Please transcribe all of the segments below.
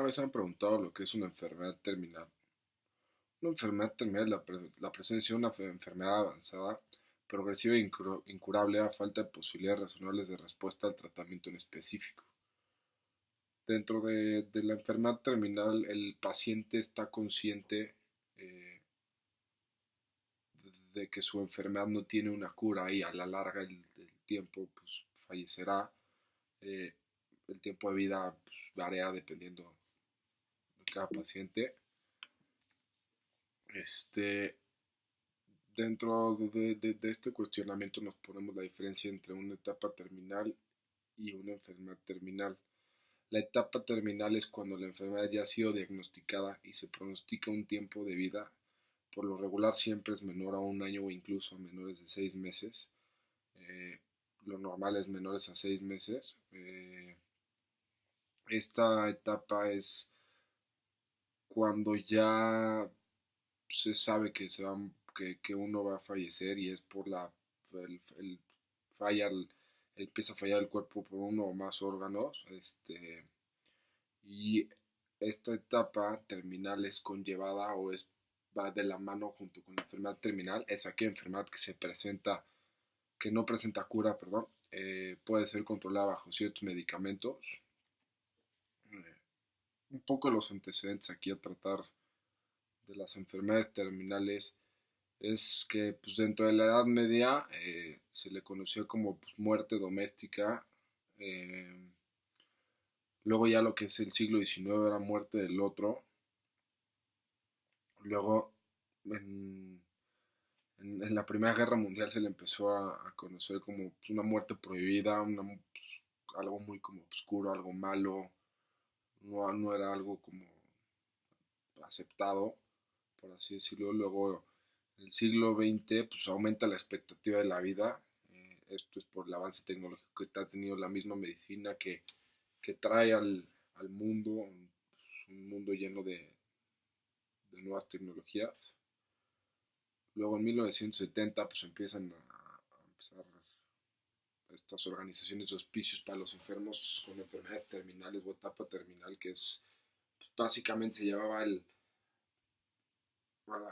¿Alguna vez han preguntado lo que es una enfermedad terminal? Una enfermedad terminal es la presencia de una enfermedad avanzada, progresiva e incurable a falta de posibilidades razonables de respuesta al tratamiento en específico. Dentro de la enfermedad terminal, el paciente está consciente eh, de que su enfermedad no tiene una cura y a la larga el tiempo pues, fallecerá. Eh, el tiempo de vida pues, varía dependiendo de cada paciente. Este, Dentro de este cuestionamiento nos ponemos la diferencia entre una etapa terminal y una enfermedad terminal. La etapa terminal es cuando la enfermedad ya ha sido diagnosticada y se pronostica un tiempo de vida, por lo regular siempre es menor a un año o incluso menores de 6 meses. Eh, lo normal es menores a 6 meses. Esta etapa es cuando ya se sabe que uno va a fallecer y es por el falla, empieza a fallar el cuerpo por uno o más órganos, y esta etapa terminal es conllevada va de la mano junto con la enfermedad terminal, es aquella enfermedad que no presenta cura, perdón, puede ser controlada bajo ciertos medicamentos. Eh, un poco los antecedentes aquí a tratar de las enfermedades terminales es que pues, dentro de la Edad Media se le conoció como pues, muerte doméstica. eh, Luego ya lo que es el siglo XIX era muerte del otro. Luego en, en la Primera Guerra Mundial se le empezó a conocer como pues, una muerte prohibida, algo muy como oscuro, algo malo. No era algo como aceptado, por así decirlo. Luego en el siglo XX pues aumenta la expectativa de la vida. Esto es por el avance tecnológico que ha tenido la misma medicina que trae al mundo, pues, un mundo lleno de nuevas tecnologías. Luego en 1970 pues empiezan a empezar estas organizaciones de hospicios para los enfermos con enfermedades terminales o etapa terminal, que es pues, básicamente se llevaba a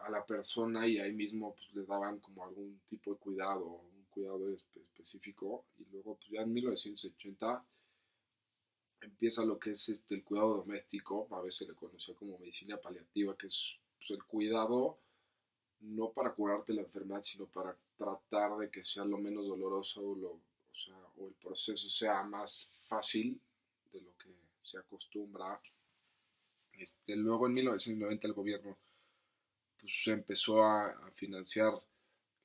la persona y ahí mismo pues, le daban como algún tipo de cuidado, un cuidado específico. Y luego pues, ya en 1980 empieza lo que es el cuidado doméstico, a veces se le conocía como medicina paliativa, que es pues, el cuidado no para curarte la enfermedad, sino para tratar de que sea lo menos doloroso o el proceso sea más fácil de lo que se acostumbra. Luego en 1990 el gobierno pues, se empezó a financiar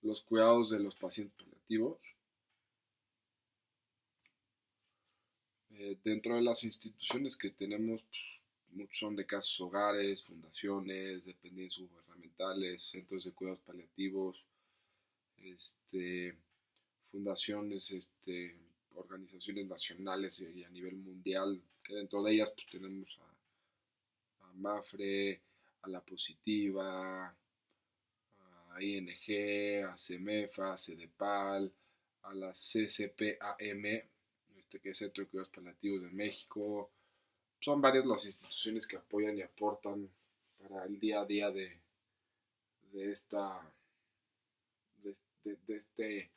los cuidados de los pacientes paliativos. Dentro de las instituciones que tenemos, pues, muchos son de casas hogares, fundaciones, dependencias gubernamentales, centros de cuidados paliativos, este, fundaciones, organizaciones nacionales y a nivel mundial, que dentro de ellas pues, tenemos a MAFRE, a La Positiva, a ING, a CEMEFA, a CEDEPAL, a la CCPAM, que es Centro de Cuidados Paliativos de México. Son varias las instituciones que apoyan y aportan para el día a día de esta de este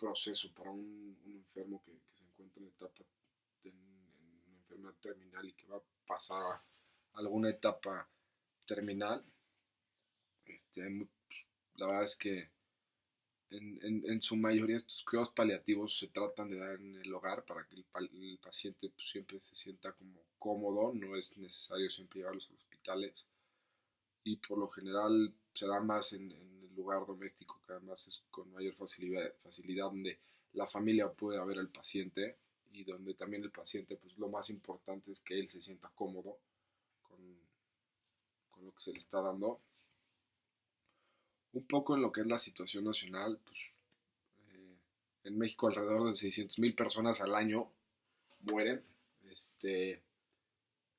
proceso para un enfermo que se encuentra en etapa en una enfermedad terminal y que va a pasar a alguna etapa terminal. Este, la verdad es que en su mayoría estos cuidados paliativos se tratan de dar en el hogar para que el paciente pues, siempre se sienta como cómodo, no es necesario siempre llevarlos a los hospitales y por lo general se da más en el lugar doméstico, que además es con mayor facilidad donde la familia puede ver al paciente y donde también el paciente, pues lo más importante es que él se sienta cómodo con, con lo que se le está dando. Un poco en lo que es la situación nacional, pues eh, en México alrededor de 600,000 personas al año mueren,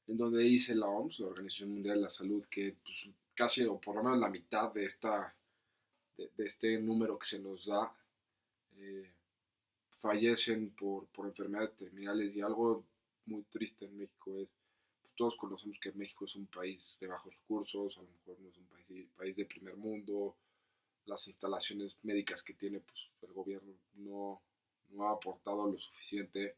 en donde dice la OMS, la Organización Mundial de la Salud, que pues, casi o por lo menos la mitad de este número que se nos da eh, fallecen por enfermedades terminales y algo muy triste en México es pues, todos conocemos que México es un país de bajos recursos, a lo mejor no es un país de primer mundo, las instalaciones médicas que tiene, pues el gobierno no ha aportado lo suficiente.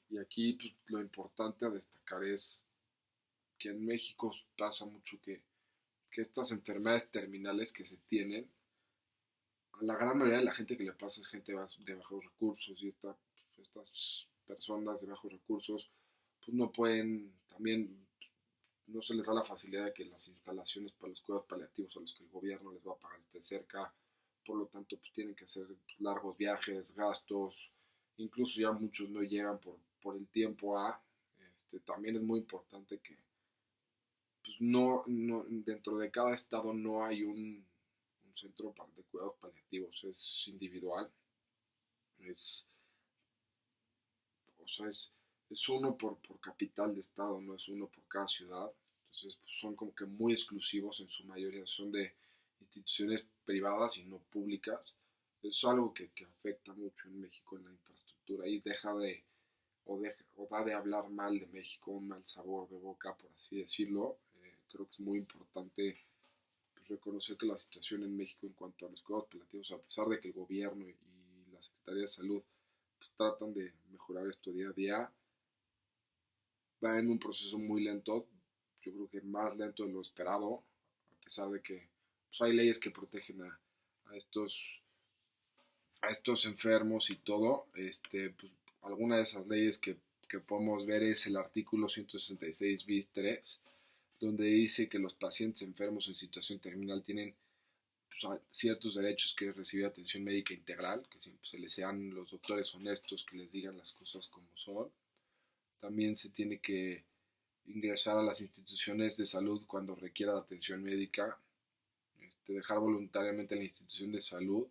Y aquí pues, lo importante a destacar es que en México pasa mucho que estas enfermedades terminales que se tienen, a la gran mayoría de la gente que le pasa es gente de bajos recursos y estas personas de bajos recursos pues no pueden, también no se les da la facilidad de que las instalaciones para los cuidados paliativos a los que el gobierno les va a pagar estén cerca, por lo tanto pues tienen que hacer pues, largos viajes, gastos, incluso ya muchos no llegan por el tiempo también es muy importante que pues dentro de cada estado no hay un centro de cuidados paliativos, es individual, es, o sea, es uno por capital de estado, no es uno por cada ciudad, entonces pues, son como que muy exclusivos en su mayoría, son de instituciones privadas y no públicas, es algo que afecta mucho en México en la infraestructura y da de hablar mal de México, un mal sabor de boca, por así decirlo. Creo que es muy importante pues, reconocer que la situación en México en cuanto a los cuidados paliativos, a pesar de que el gobierno y la Secretaría de Salud pues, tratan de mejorar esto día a día, va en un proceso muy lento, yo creo que más lento de lo esperado, a pesar de que pues, hay leyes que protegen a estos enfermos y todo, pues, alguna de esas leyes que podemos ver es el artículo 166 bis 3, donde dice que los pacientes enfermos en situación terminal tienen pues, ciertos derechos, que es recibir atención médica integral, que siempre se les sean los doctores honestos, que les digan las cosas como son. También se tiene que ingresar a las instituciones de salud cuando requiera atención médica, dejar voluntariamente la institución de salud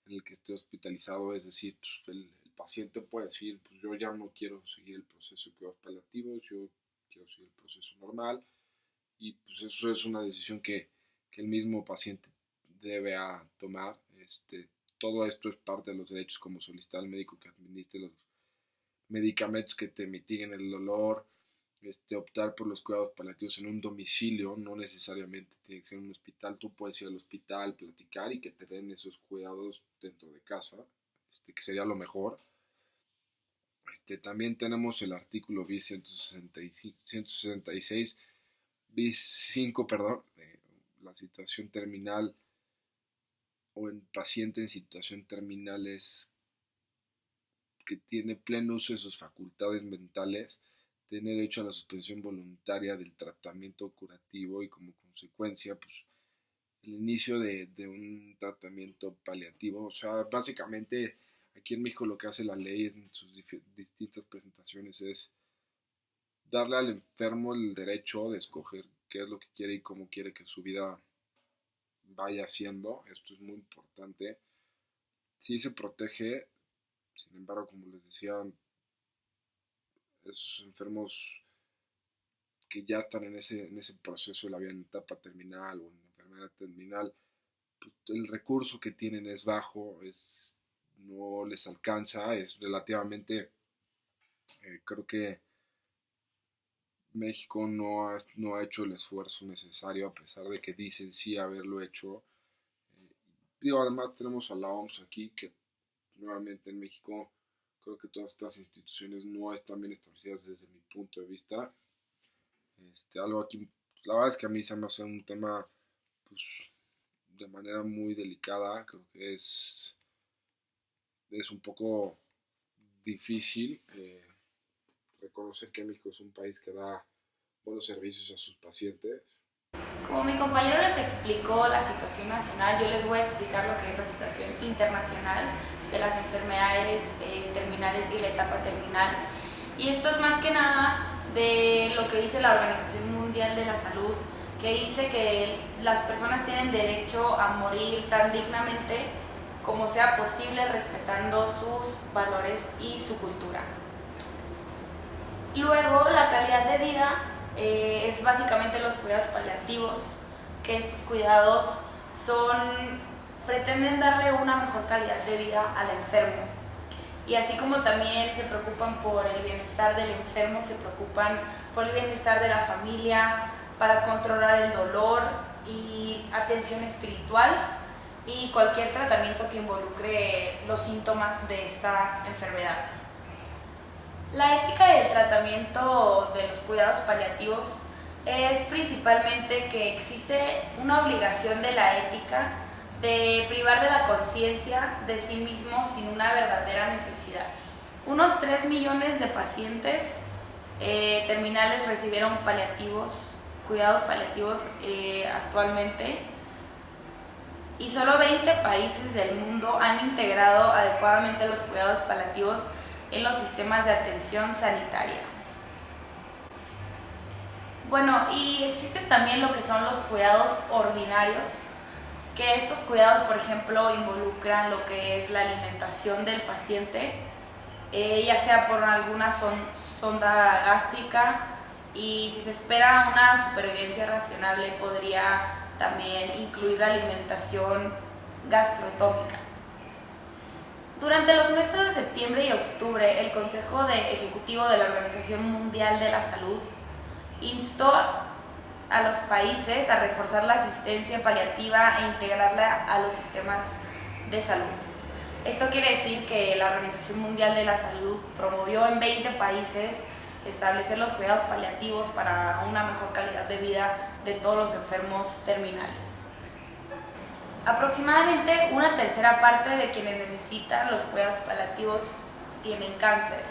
en el que esté hospitalizado, es decir, pues, el paciente puede decir, pues yo ya no quiero seguir el proceso de cuidados paliativos, yo quiero seguir el proceso normal, y pues eso es una decisión que el mismo paciente debe tomar. Todo esto es parte de los derechos, como solicitar al médico que administre los medicamentos que te mitiguen el dolor, optar por los cuidados paliativos en un domicilio, no necesariamente tiene que ser en un hospital, tú puedes ir al hospital, platicar y que te den esos cuidados dentro de casa, que sería lo mejor. También tenemos el artículo bis 166, bis 5, perdón, la situación terminal o en paciente en situación terminal es que tiene pleno uso de sus facultades mentales, tiene derecho a la suspensión voluntaria del tratamiento curativo y como consecuencia, pues, el inicio de un tratamiento paliativo. O sea, básicamente aquí en México lo que hace la ley en sus distintas presentaciones es darle al enfermo el derecho de escoger qué es lo que quiere y cómo quiere que su vida vaya haciendo. Esto es muy importante. Sí se protege, sin embargo, como les decía, esos enfermos que ya están en ese proceso de la vida en etapa terminal o en enfermedad terminal, pues el recurso que tienen es bajo, no les alcanza, es relativamente, creo que México no ha hecho el esfuerzo necesario, a pesar de que dicen sí haberlo hecho. Además tenemos a la OMS aquí, que nuevamente en México creo que todas estas instituciones no están bien establecidas desde mi punto de vista. Algo aquí, la verdad es que a mí se me hace un tema pues, de manera muy delicada, creo que es un poco difícil reconocer que México es un país que da buenos servicios a sus pacientes. Como mi compañero les explicó la situación nacional, yo les voy a explicar lo que es la situación internacional de las enfermedades terminales y la etapa terminal. Y esto es más que nada de lo que dice la Organización Mundial de la Salud, que dice que las personas tienen derecho a morir tan dignamente como sea posible, respetando sus valores y su cultura. Luego, la calidad de vida es básicamente los cuidados paliativos, que estos cuidados pretenden darle una mejor calidad de vida al enfermo. Y así como también se preocupan por el bienestar del enfermo, se preocupan por el bienestar de la familia, para controlar el dolor y atención espiritual y cualquier tratamiento que involucre los síntomas de esta enfermedad. La ética del tratamiento de los cuidados paliativos es principalmente que existe una obligación de la ética de privar de la conciencia de sí mismo sin una verdadera necesidad. Unos 3 millones de pacientes terminales recibieron cuidados paliativos actualmente, y solo 20 países del mundo han integrado adecuadamente los cuidados paliativos en los sistemas de atención sanitaria. Bueno, y existen también lo que son los cuidados ordinarios, que estos cuidados, por ejemplo, involucran lo que es la alimentación del paciente, ya sea por alguna sonda gástrica, y si se espera una supervivencia razonable podría también incluir la alimentación gastroenterómica. Durante los meses de septiembre y octubre, el Consejo Ejecutivo de la Organización Mundial de la Salud instó a los países a reforzar la asistencia paliativa e integrarla a los sistemas de salud. Esto quiere decir que la Organización Mundial de la Salud promovió en 20 países establecer los cuidados paliativos para una mejor calidad de vida de todos los enfermos terminales. Aproximadamente una tercera parte de quienes necesitan los cuidados paliativos tienen cáncer,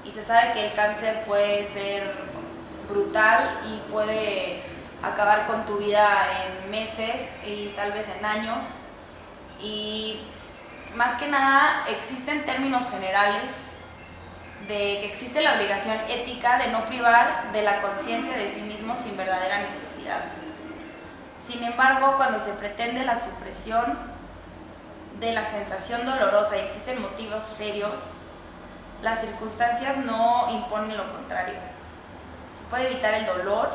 y se sabe que el cáncer puede ser brutal y puede acabar con tu vida en meses y tal vez en años, y más que nada existen términos generales de que existe la obligación ética de no privar de la conciencia de sí mismo sin verdadera necesidad. Sin embargo, cuando se pretende la supresión de la sensación dolorosa y existen motivos serios, las circunstancias no imponen lo contrario. Se puede evitar el dolor,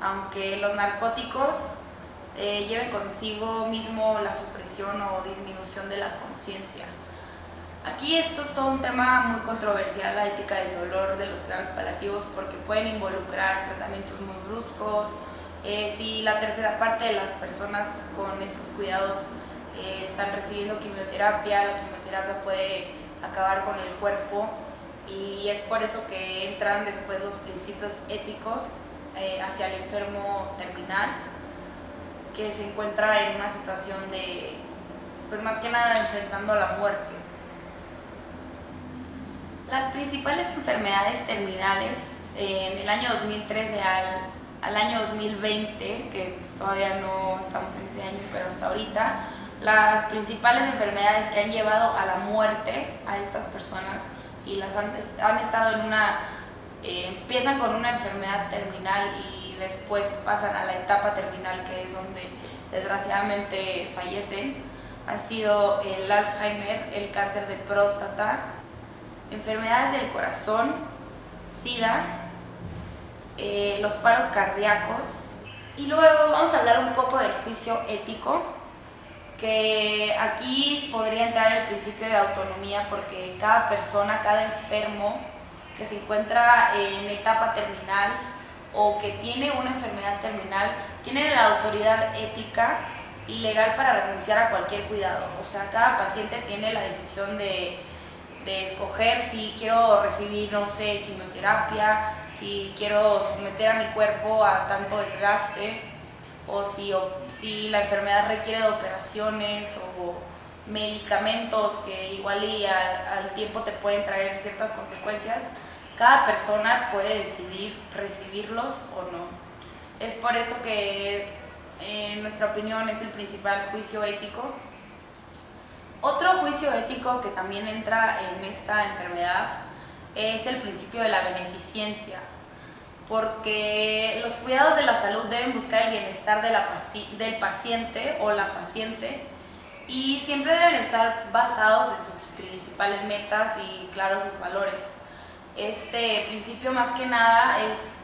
aunque los narcóticos lleven consigo mismo la supresión o disminución de la conciencia. Aquí esto es todo un tema muy controversial, la ética del dolor de los cuidados paliativos, porque pueden involucrar tratamientos muy bruscos. Si la tercera parte de las personas con estos cuidados están recibiendo quimioterapia, la quimioterapia puede acabar con el cuerpo, y es por eso que entran después los principios éticos hacia el enfermo terminal, que se encuentra en una situación de, pues más que nada, enfrentando a la muerte. Las principales enfermedades terminales en el año 2013 al año 2020, que todavía no estamos en ese año, pero hasta ahorita, las principales enfermedades que han llevado a la muerte a estas personas y las han estado en empiezan con una enfermedad terminal y después pasan a la etapa terminal, que es donde desgraciadamente fallecen, han sido el Alzheimer, el cáncer de próstata, enfermedades del corazón, SIDA, los paros cardíacos. Y luego vamos a hablar un poco del juicio ético, que aquí podría entrar el principio de autonomía, porque cada persona, cada enfermo que se encuentra en etapa terminal o que tiene una enfermedad terminal tiene la autoridad ética y legal para renunciar a cualquier cuidado. O sea, cada paciente tiene la decisión de escoger si quiero recibir, no sé, quimioterapia, si quiero someter a mi cuerpo a tanto desgaste, o si la enfermedad requiere de operaciones o medicamentos que igual y al tiempo te pueden traer ciertas consecuencias. Cada persona puede decidir recibirlos o no. Es por esto que, en nuestra opinión, es el principal juicio ético. Otro juicio ético que también entra en esta enfermedad es el principio de la beneficencia, porque los cuidados de la salud deben buscar el bienestar del paciente o la paciente, y siempre deben estar basados en sus principales metas y, claro, sus valores. Este principio, más que nada, es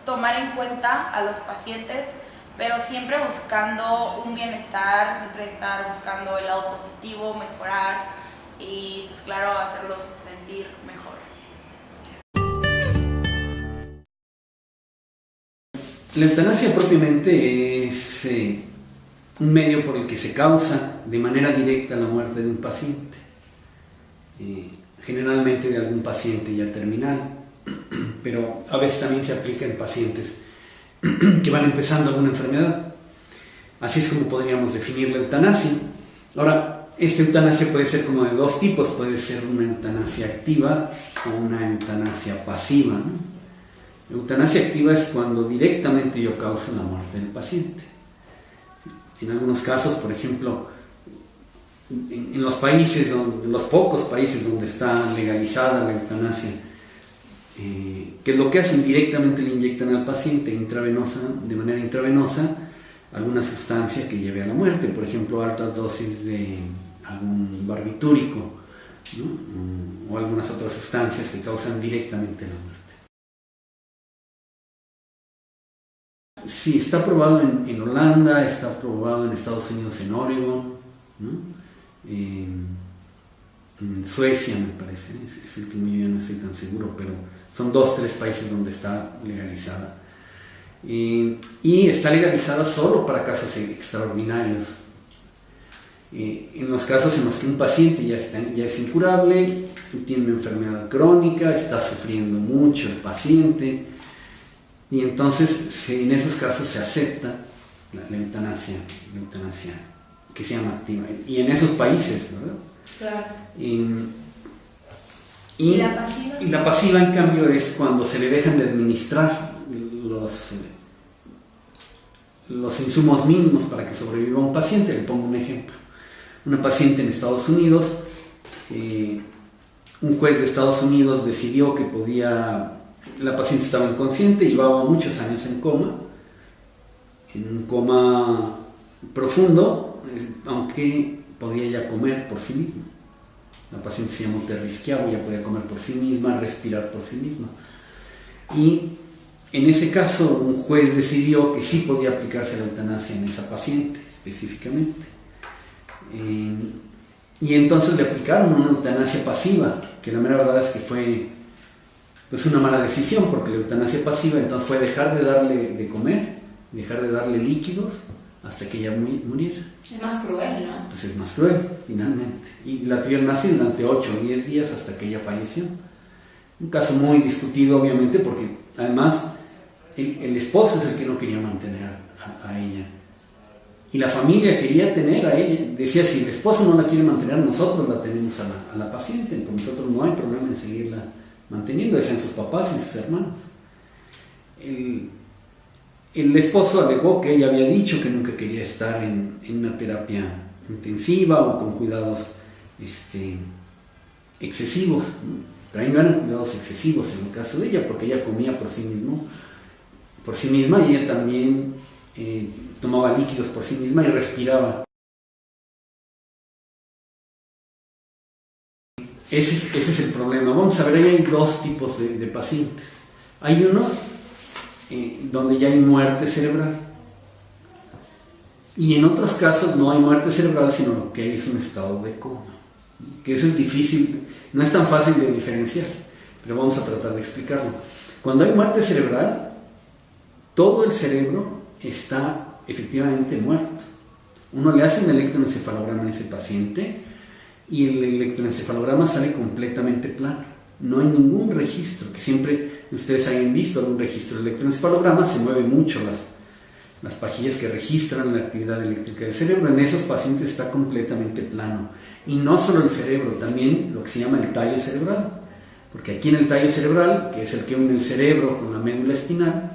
tomar en cuenta a los pacientes, pero siempre buscando un bienestar, siempre estar buscando el lado positivo, mejorar y, pues claro, hacerlos sentir mejor. La eutanasia propiamente es un medio por el que se causa de manera directa la muerte de un paciente, generalmente de algún paciente ya terminal, pero a veces también se aplica en pacientes que van empezando alguna enfermedad. Así es como podríamos definir la eutanasia. Ahora, esta eutanasia puede ser como de dos tipos, puede ser una eutanasia activa o una eutanasia pasiva, ¿no? La eutanasia activa es cuando directamente yo causo la muerte del paciente. En algunos casos, por ejemplo, en los países, los pocos países donde está legalizada la eutanasia, que es lo que hacen, directamente le inyectan al paciente de manera intravenosa alguna sustancia que lleve a la muerte, por ejemplo, altas dosis de algún barbitúrico, ¿no? O algunas otras sustancias que causan directamente la muerte. Sí, está aprobado en Holanda, está aprobado en Estados Unidos, en Oregon, ¿no? En Suecia, me parece, es el que yo ya no estoy tan seguro, pero son 2-3 países donde está legalizada. Y está legalizada solo para casos extraordinarios. En los casos en los que un paciente ya es incurable, tiene una enfermedad crónica, está sufriendo mucho el paciente, y entonces en esos casos se acepta la eutanasia que se llama activa, y en esos países, ¿verdad? Claro. ¿Y la pasiva? Y la pasiva, en cambio, es cuando se le dejan de administrar los insumos mínimos para que sobreviva un paciente. Le pongo un ejemplo. Una paciente en Estados Unidos, un juez de Estados Unidos decidió que la paciente estaba inconsciente, llevaba muchos años en un coma profundo, aunque podía ya comer por sí misma. La paciente se llamó Terrisquiavo, ya podía comer por sí misma, respirar por sí misma. Y en ese caso, un juez decidió que sí podía aplicarse la eutanasia en esa paciente específicamente. Y entonces le aplicaron una eutanasia pasiva, que la mera verdad es que fue pues una mala decisión, porque la eutanasia pasiva entonces fue dejar de darle de comer, dejar de darle líquidos hasta que ella muriera. Es más cruel, ¿no? Pues es más cruel, finalmente. Y la tuvieron así durante 8 o 10 días hasta que ella falleció. Un caso muy discutido, obviamente, porque además el esposo es el que no quería mantener a ella. Y la familia quería tener a ella. Decía, si el esposo no la quiere mantener, nosotros la tenemos a la paciente, con nosotros no hay problema en seguirla manteniendo, decían sus papás y sus hermanos. El esposo alegó que ella había dicho que nunca quería estar en una terapia intensiva o con cuidados excesivos, ¿no? Pero ahí no eran cuidados excesivos en el caso de ella, porque ella comía por sí misma, y ella también tomaba líquidos por sí misma y respiraba. Ese es el problema. Vamos a ver, ahí hay 2 tipos de pacientes. Hay unos donde ya hay muerte cerebral, y en otros casos no hay muerte cerebral, sino lo que hay es un estado de coma, que eso es difícil, no es tan fácil de diferenciar, pero vamos a tratar de explicarlo. Cuando hay muerte cerebral, todo el cerebro está efectivamente muerto. Uno le hace un electroencefalograma a ese paciente y el electroencefalograma sale completamente plano. No hay ningún registro, que siempre ustedes hayan visto algún registro de electroencefalograma, se mueven mucho las pajillas que registran la actividad eléctrica del cerebro. En esos pacientes está completamente plano. Y no solo el cerebro, también lo que se llama el tallo cerebral, porque aquí en el tallo cerebral, que es el que une el cerebro con la médula espinal,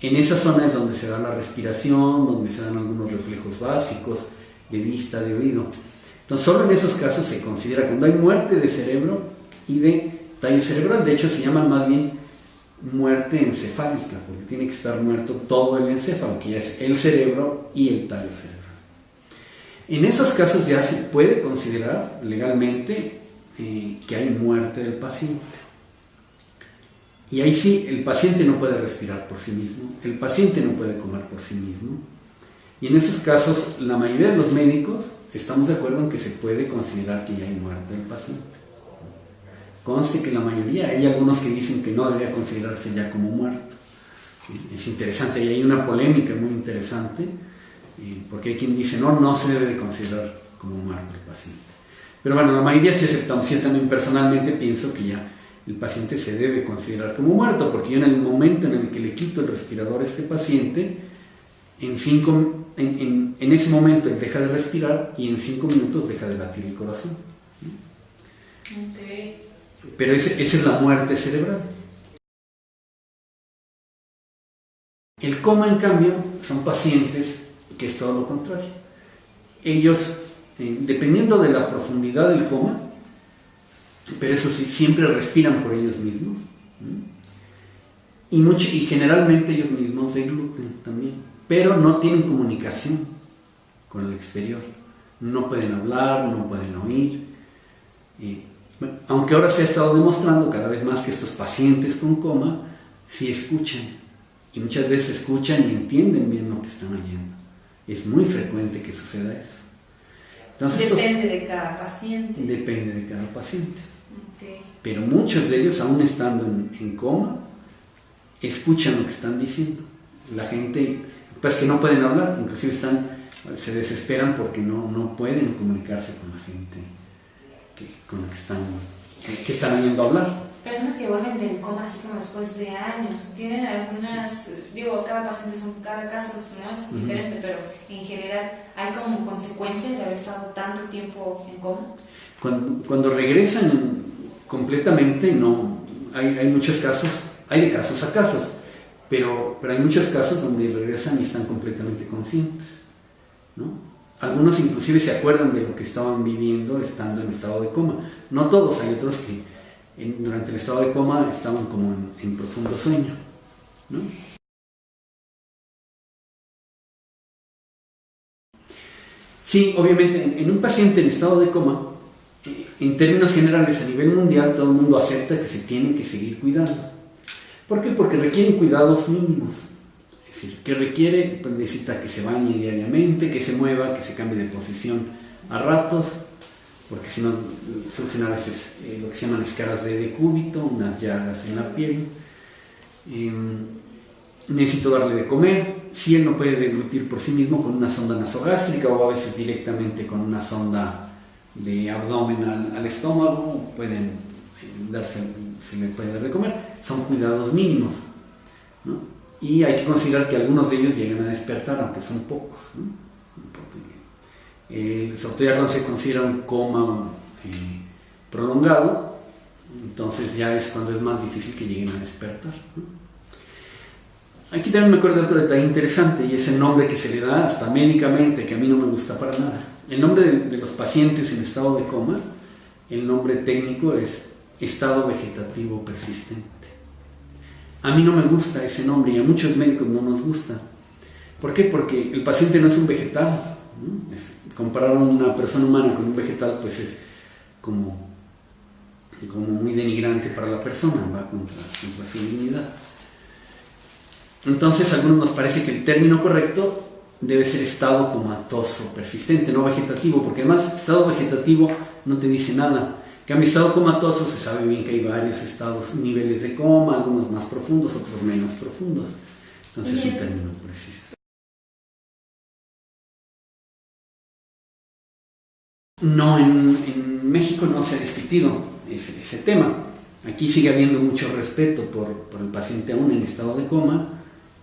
en esa zona es donde se da la respiración, donde se dan algunos reflejos básicos de vista, de oído. Entonces, solo en esos casos se considera cuando hay muerte de cerebro y de tallo cerebral. De hecho, se llama más bien muerte encefálica, porque tiene que estar muerto todo el encéfalo, que ya es el cerebro y el tallo cerebral. En esos casos ya se puede considerar legalmente que hay muerte del paciente. Y ahí sí, el paciente no puede respirar por sí mismo, el paciente no puede comer por sí mismo. Y en esos casos, la mayoría de los médicos estamos de acuerdo en que se puede considerar que ya hay muerte del paciente. Conste que la mayoría, hay algunos que dicen que no debería considerarse ya como muerto. Es interesante, y hay una polémica muy interesante, porque hay quien dice, no se debe de considerar como muerto el paciente. Pero bueno, la mayoría sí aceptamos. Yo también personalmente pienso que ya el paciente se debe considerar como muerto, porque yo en el momento en el que le quito el respirador a este paciente, en ese momento él deja de respirar y en 5 minutos deja de latir el corazón. Okay. Pero esa es la muerte cerebral. El coma, en cambio, son pacientes que es todo lo contrario. Ellos, dependiendo de la profundidad del coma, pero eso sí, siempre respiran por ellos mismos, y generalmente ellos mismos degluten también, pero no tienen comunicación con el exterior. No pueden hablar, no pueden oír. Aunque ahora se ha estado demostrando cada vez más que estos pacientes con coma sí escuchan, y muchas veces escuchan y entienden bien lo que están oyendo. Es muy frecuente que suceda eso. Entonces, depende de cada paciente. Depende de cada paciente. Okay. Pero muchos de ellos, aún estando en coma, escuchan lo que están diciendo. La gente, pues que no pueden hablar, inclusive se desesperan porque no pueden comunicarse con la gente con la que están oyendo hablar. Personas que vuelven del coma así como después de años, tienen algunas, cada paciente cada caso no es diferente, pero en general hay como consecuencias de haber estado tanto tiempo en coma. Cuando regresan completamente, no, hay muchos casos, hay de casos a casos, pero hay muchos casos donde regresan y están completamente conscientes, ¿no? Algunos inclusive se acuerdan de lo que estaban viviendo estando en estado de coma. No todos, hay otros que durante el estado de coma estaban como en profundo sueño, ¿no? Sí, obviamente, en un paciente en estado de coma, en términos generales a nivel mundial, todo el mundo acepta que se tienen que seguir cuidando. ¿Por qué? Porque requieren cuidados mínimos. Es decir, que requiere, pues necesita que se bañe diariamente, que se mueva, que se cambie de posición a ratos, porque si no surgen a veces lo que se llaman escaras de decúbito, unas llagas en la piel. Necesito darle de comer. Si él no puede deglutir por sí mismo, con una sonda nasogástrica o a veces directamente con una sonda de abdomen al estómago, se le puede dar de comer. Son cuidados mínimos, ¿no? Y hay que considerar que algunos de ellos llegan a despertar, aunque son pocos, ¿no? Sobre todo ya cuando se considera un coma prolongado, entonces ya es cuando es más difícil que lleguen a despertar, ¿no? Aquí también me acuerdo de otro detalle interesante, y es el nombre que se le da hasta médicamente, que a mí no me gusta para nada. El nombre de los pacientes en estado de coma, el nombre técnico es estado vegetativo persistente. A mí no me gusta ese nombre y a muchos médicos no nos gusta. ¿Por qué? Porque el paciente no es un vegetal, ¿no? Comparar a una persona humana con un vegetal pues es como muy denigrante para la persona, va contra su dignidad. Entonces a algunos nos parece que el término correcto debe ser estado comatoso persistente, no vegetativo, porque además estado vegetativo no te dice nada. En cambio, estado comatoso se sabe bien que hay varios niveles de coma, algunos más profundos, otros menos profundos. Entonces es un término preciso. No, en México no se ha discutido ese tema. Aquí sigue habiendo mucho respeto por el paciente aún en estado de coma,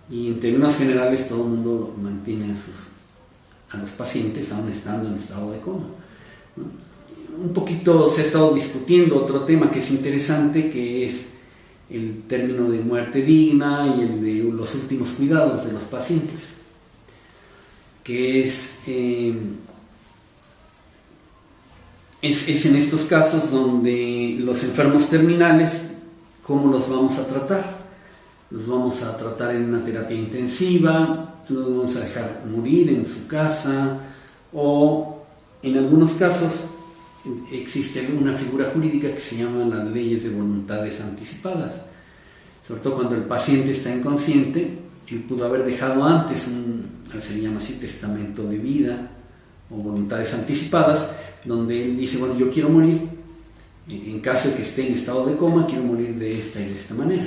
y en términos generales todo el mundo mantiene a los pacientes aún estando en estado de coma, ¿no? Un poquito se ha estado discutiendo otro tema que es interesante, que es el término de muerte digna y el de los últimos cuidados de los pacientes, que es en estos casos donde los enfermos terminales, ¿cómo los vamos a tratar? Los vamos a tratar en una terapia intensiva, los vamos a dejar morir en su casa, o en algunos casos existe una figura jurídica que se llama las leyes de voluntades anticipadas. Sobre todo cuando el paciente está inconsciente, él pudo haber dejado antes se le llama así testamento de vida o voluntades anticipadas, donde él dice, bueno, yo quiero morir, En caso de que esté en estado de coma, quiero morir de esta y de esta manera.